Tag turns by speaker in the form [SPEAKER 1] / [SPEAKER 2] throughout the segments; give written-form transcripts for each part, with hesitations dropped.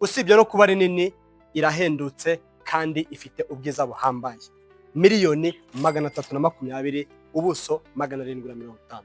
[SPEAKER 1] usibye no kuba ari nini irahendutse kandi ifite ubwiza buhambaye. Miliyoni 320, ubuso 750.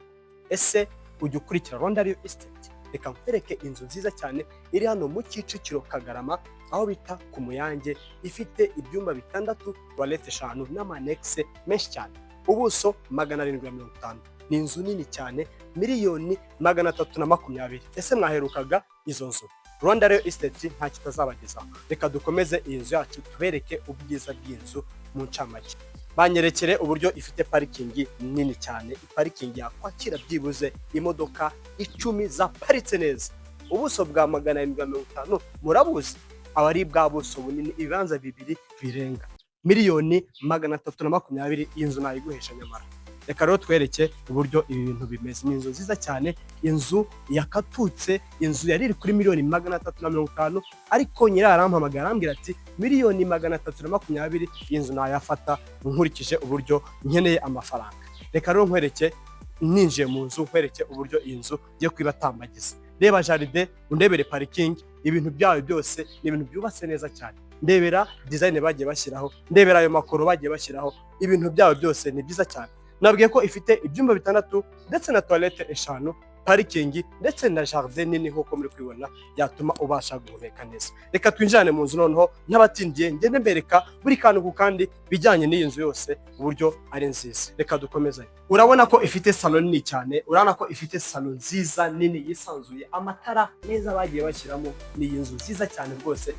[SPEAKER 1] Ese ujya ukurikira Rwanda Real Estate? Reka nkwereke inzu nziza cyane iri hano mu Kicukiro Kagarama, aho bita ku Muyange, ifite ibyumba 6, toilette 5 n'amanexe menshi cyane. Ubuso 750. Ni inzu nini cyane, miliyoni 320. Ese mwaherukaga izo nzu? Rwanda Real Estate nta kitazabagezaho. Reka dukomeze iyi nzu yacu tubereke ubwiza bw'inzu mu ncamake. Banyerekere uburyo ifite parikingi nini cyane, parikingi yakwakira byibuze imodoka 10 zaparitse neza. Ubuso bwa 750 murabuzi, abari bwa buso bunini, ibibanza bibiri birenga. Miliyoni 320 inzu nayiguhesha nyamara. Reka rero twereke uburyo ibi bintu bimeze. Ni inzu nziza cyane, inzu yakatutse, inzu yari iri kuri miliyoni 350, ariko nyira arampamagara arambwira ati miliyoni 320 inzu nayafata nkurikije uburyo nkeneye amafaranga. Reka rero nkwereke ninjiye mu nzu, nkwereke uburyo iyi nzu yo kwibatambagiza. Reba jaride, undebere parking, ibintu byayo byose ni ibintu byubatse neza cyane. Ndebera design bagiye bashyiraho, ndebera ayo makoro bagiye bashyiraho, ibintu byayo byose ni byiza cyane. Nabwiye ko ifite ibyumba 6 ndetse na toilette 5, parikingi ndetse na jardin nini nk'uko muri kwibona yatuma ubasha guhumeka neza. Reka twinjirane mu nzu noneho n'abatindiye ngende mbereka buri kantu ku kandi bijyanye n'iyi nzu yose uburyo ari nziza. Reka dukomezanye. Urabona ko ifite salon nini cyane, urabona ko ifite salon nziza nini yisanzuye, amatara meza bagiye bashyiramo. Ni inzu nziza cyane rwose,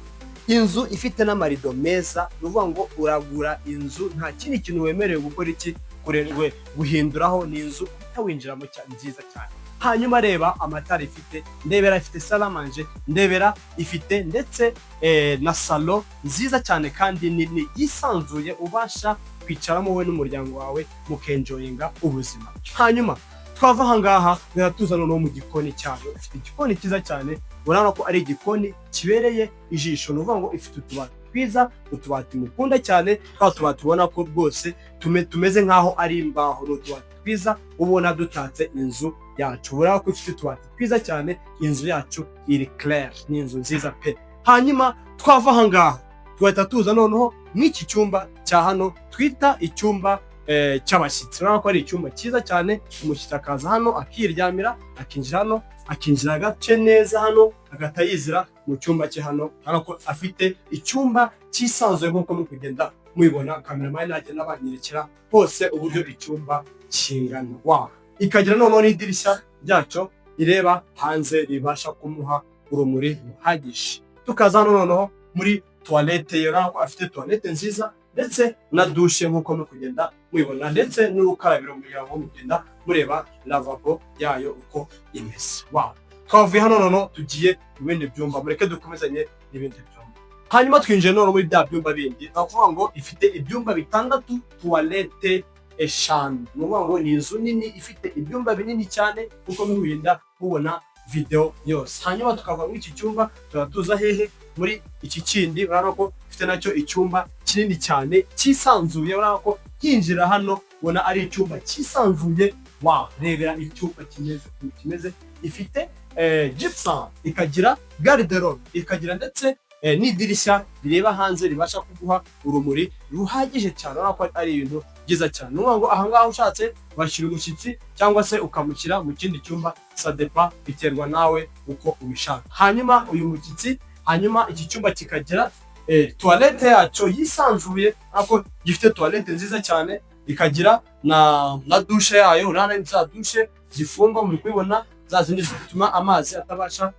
[SPEAKER 1] inzu ifite n'amarido meza. Uvuga ngo uragura inzu nta kindi kintu wemerewe gukora iki kurewe guhinduraho. Ni inzu utawinjiramo nziza cyane. Hanyuma reba amatara ifite, ndebera ifite salamanje, ndebera ifite ndetse na salon nziza cyane kandi nini yisanzuye, ubasha kwicaramo wowe n'umuryango wawe mukenjoyinga ubuzima. Hanyuma twava aha ngaha tuza no mu gikoni cyayo. Ifite igikoni cyiza cyane, urabona ko ari igikoni kibereye ijisho. Nuvuga ngo ifite utubati twiza, utubati mukunda cyane, kandi utubati ubona ko rwose tumeze nkaho ari imbaho. Utubati twiza ubona dutatse inzu yacu. Urabona ko ifite utubati twiza cyane, inzu yacu iri clair, ni inzu nziza pe. Hanyuma twava aha ngaha tuhita tuza noneho mw'iki cyumba cya hano twita icyumba cy'abashyitsi. Urabona ko ari icyumba cyiza cyane, umushyitsi akaza hano akiryamira, akinjira hano, akinjira agace neza hano, agahita yizira mu cyumba cye hano. Urabona ko afite icyumba cyisanzuye nk'uko muri kugenda mubibona, kameramani agenda abanyerekera hose uburyo icyumba kingana. Wow! Ikagira noneho n'idirishya ryacyo ireba hanze, ribasha kumuha urumuri ruhagije. Tukaza hano noneho muri toilette, urabona ko afite toilette nziza ndetse na douche nk'uko muri kugenda mubibona, ndetse n'urukarabiro kugira ngo mugenda mureba lavabo yayo uko imeze. Wow! Twavuye hano noneho tugiye mu bindi byumba, mureke dukomezanye n'ibindi byumba. Hanyuma twinjiye noneho muri bya byumba bindi. Navuga ngo ifite ibyumba 6, toilette 5. Nuvuga ngo ni inzu nini ifite ibyumba binini cyane kuko muhinda mubona video yose. Hanyuma tukava muri iki cyumba tuza hehe muri iki kindi. Urabona ko ifite nacyo icyumba kinini cyane cyisanzuye. Urabona ko hinjira hano ubona ari icyumba cyisanzuye. Wow! Rebera icyumba kimeze. Ifite gypsum, ikagira garde-robe, ikagira ndetse n'idirishya rireba hanze ribasha kuguha urumuri ruhagije cyane. Urabona ko ari ibintu byiza cyane. Nuvuga ngo aha ngaha ushatse washyira umushyitsi cyangwa se ukamushyira mu kindi cyumba, sadepa biterwa nawe uko ubishaka. Hanyuma uyu mushyitsi, hanyuma iki cyumba kikagira toilette yacu yisanzuye, ako gifite toilette nziza cyane, ikagira na douche yayo. Urabona za douche zifungwa, muri kubibona, za zindi zituma amazi atabasha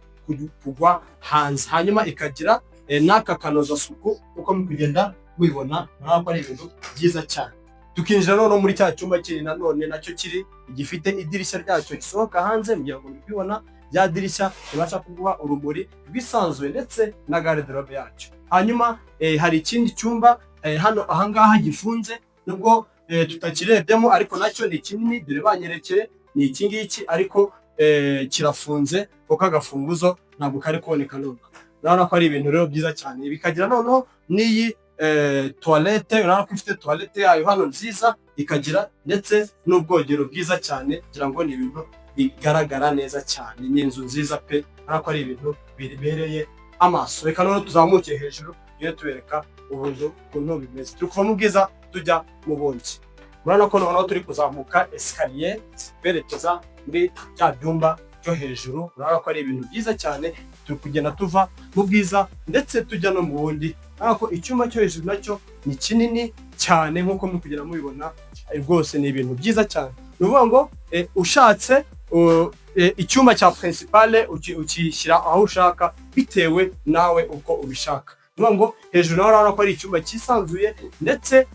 [SPEAKER 1] kugwa hanze. Hanyuma ikagira n'aka kanoza suku uko muri kugenda mubibona. Urabona ko ari ibintu byiza cyane. Tukinjira noneho muri cya cyumba kiri nanone nacyo kiri gifite idirishya ryacyo risohoka hanze, mugira ngo mubibona, bya dirishya ribasha kuguha urumuri rwisanzuye ndetse na garde-robe yacu. Hanyuma hari ikindi cyumba hano aha ngaha gifunze, nubwo tutakirebyemo, ariko nacyo ni kinini. Dore banyerekeye ni iki ngiki, ariko kirafunze kuko agafunguzo ntabwo kari kuboneka none. Urabona ko ari ibintu rero byiza cyane. Bikagira noneho n'iyi toilette, urabona ko ifite toilette yayo hano nziza, ikagira ndetse n'ubwogero bwiza cyane. Kugira ngo ni ibintu bigaragara neza cyane, ni inzu nziza pe. Urabona ko ari ibintu bibereye amaso. Reka noneho tuzamuke hejuru iyo tubereka ukuntu bimeze. Turi kuva mu bwiza tujya mu bundi. Murabona ko noneho turi kuzamuka esikariye berekeza muri bya byumba byo hejuru. Urabona ko ari ibintu byiza cyane, turi kugenda tuva mu bwiza ndetse tujya no mu bundi. Urabona ko icyumba cyo hejuru nacyo ni kinini cyane nk'uko muri kugenda mubibona, rwose ni ibintu byiza cyane. Ni ukuvuga ngo ushatse icyumba cya principale ukishyira aho ushaka bitewe nawe uko ubishaka. Ni ukuvuga ngo hejuru naho urabona ko ari icyumba cyisanzuye ndetse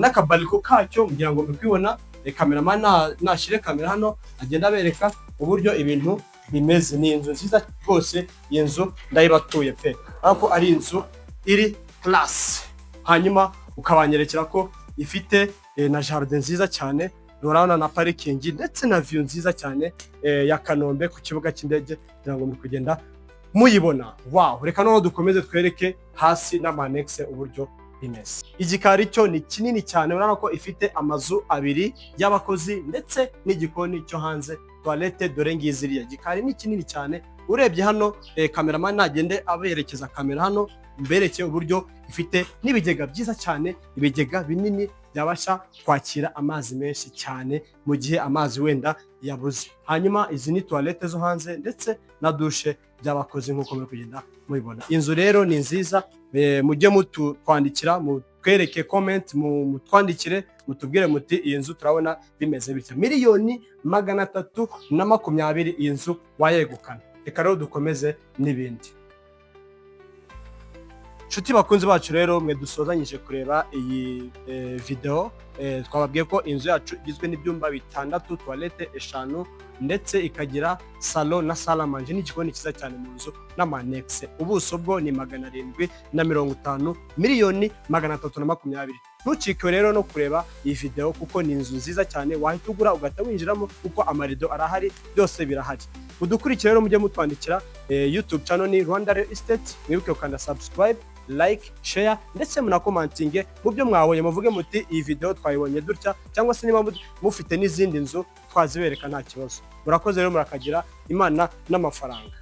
[SPEAKER 1] n'akabariko kacyo kugira ngo mubibona. Kameraman nashyire kamera hano agenda abereka uburyo ibintu bimeze. Ni inzu nziza rwose, iyi nzu ndayibatuye pe, ariko ari inzu iri class. Hanyuma ukabanyerekera ko ifite na jardin nziza cyane, urabona na parikingi ndetse na view nziza cyane ya Kanombe ku kibuga cy'indege kugira ngo mukugenda muyibona. Wow, reka noneho dukomeze twereke hasi n'amanexe uburyo bimeze. Igikari cyo ni kinini cyane, urabona ko ifite amazu abiri y'abakozi ndetse n'igikoni cyo hanze, toilette dore ngiziriya. Igikari ni kinini cyane, urebye hano cameraman nagende aberekeza kamera hano mberekeye uburyo ifite n'ibigega byiza cyane, ibigega binini byabasha kwakira amazi menshi cyane mu gihe amazi wenda yabuze. Hanyuma izi ni toilette zo hanze ndetse na douche by'abakozi nk'uko muri kugenda mubibona. Inzu rero ni nziza, mujye mutwandikira, mutwereke comment, mutwandikire mutubwire muti iyi nzu turabona bimeze bitya. $320,000 iyi nzu wayegukana. Reka rero dukomeze n'ibindi. Nshuti bakunzi bacu rero, mwe dusozanyije kureba iyi video, twababwiye ko inzu yacu igizwe n'ibyumba 6, toilette 5 ndetse ikagira salon na salle à manger n'igikoni cyiza cyane mu nzu n'amanexe. Ubuso bwo ni 750 miliyoni 320. Ntucikwe rero no kureba iyi video kuko ni inzu nziza cyane, wahita ugura ugahita winjiramo kuko amarido arahari, byose birahari. Udukurikire rero mujye mutwandikira, YouTube channel ni Rwanda Real Estate, mwibuke ukanda subscribe, like, share ndetse munakomantinge mu byo mwabonye, muvuge muti iyi video twayibonye dutya, cyangwa se niba mufite n'izindi nzu twazibereka nta kibazo. Murakoze rero, murakagira Imana n'amafaranga.